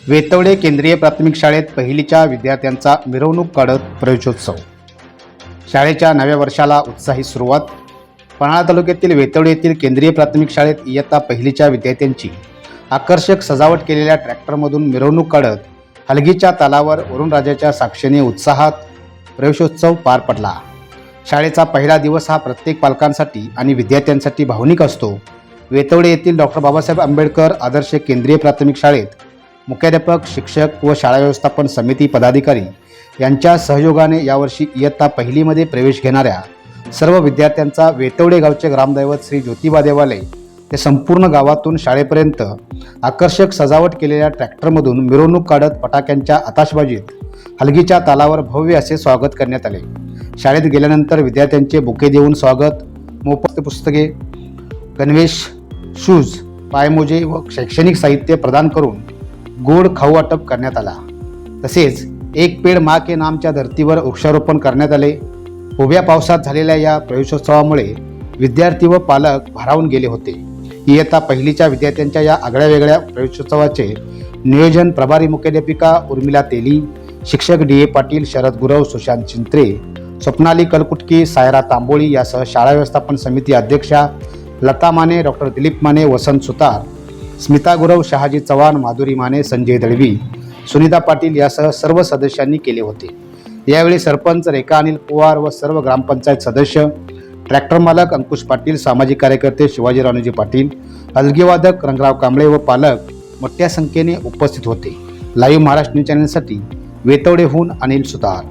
वेतवडे केंद्रीय प्राथमिक शाळेत पहिलीच्या विद्यार्थ्यांचा मिरवणूक काढत प्रवेशोत्सव। शाळेच्या नव्या वर्षाला उत्साही सुरुवात। पन्हाळा तालुक्यातील वेतवडे येथील केंद्रीय प्राथमिक शाळेत इयत्ता पहिलीच्या विद्यार्थ्यांची आकर्षक सजावट केलेल्या ट्रॅक्टरमधून मिरवणूक काढत हलगीच्या तालावर वरुणराजाच्या साक्षीने उत्साहात प्रवेशोत्सव पार पडला। शाळेचा पहिला दिवस हा प्रत्येक पालकांसाठी आणि विद्यार्थ्यांसाठी भावनिक असतो। वेतवडे येथील डॉक्टर बाबासाहेब आंबेडकर आदर्श केंद्रीय प्राथमिक शाळेत मुख्याध्यापक, शिक्षक व शाळा व्यवस्थापन समिती पदाधिकारी यांच्या सहयोगाने यावर्षी इयत्ता पहिलीमध्ये प्रवेश घेणाऱ्या सर्व विद्यार्थ्यांचा वेतवडे गावचे ग्रामदैवत श्री ज्योतिबा देवालय ते संपूर्ण गावातून शाळेपर्यंत आकर्षक सजावट केलेल्या ट्रॅक्टरमधून मिरवणूक काढत फटाक्यांच्या आताशबाजीत हलगीच्या तालावर भव्य असे स्वागत करण्यात आले। शाळेत गेल्यानंतर विद्यार्थ्यांचे बुके देऊन स्वागत, मोफत पुस्तके, गणवेश, शूज, पायमोजे व शैक्षणिक साहित्य प्रदान करून गोड खाऊ वाटप करण्यात आला। तसेच एक पेड़ माँ के नामच्या धर्तीवर वृक्षारोपण करण्यात आले। उभ्या पावसात झालेल्या या प्रवेशोत्सवामुळे विद्यार्थी व पालक भारावून गेले होते। इयत्ता पहिलीच्या विद्यार्थ्यांच्या या आगळ्यावेगळ्या प्रवेशोत्सवाचे नियोजन प्रभारी मुख्याध्यापिका उर्मिला तेली, शिक्षक डी.ए. पाटील, शरद गुरव, सुशांत चिंत्रे, स्वप्नाली कलकुटकी, सायरा तांबोळी यासह शाळा व्यवस्थापन समिती अध्यक्षा लता माने, डॉक्टर दिलीप माने, वसंत सुतार, स्मिता गुरव, शहाजी चव्हाण, माधुरी माने, संजय दळवी, सुनीता पाटील यासह सर्व सदस्यांनी केले होते। यावेळी सरपंच रेखा अनिल पवार व सर्व ग्रामपंचायत सदस्य, ट्रॅक्टर मालक अंकुश पाटील, सामाजिक कार्यकर्ते शिवाजी राणूजी पाटील, हलगीवादक रंगराव कांबळे व पालक मोठ्या संख्येने उपस्थित होते। लाईव्ह महाराष्ट्र न्यूज चॅनलसाठी वेतवडेहून अनिल सुतार।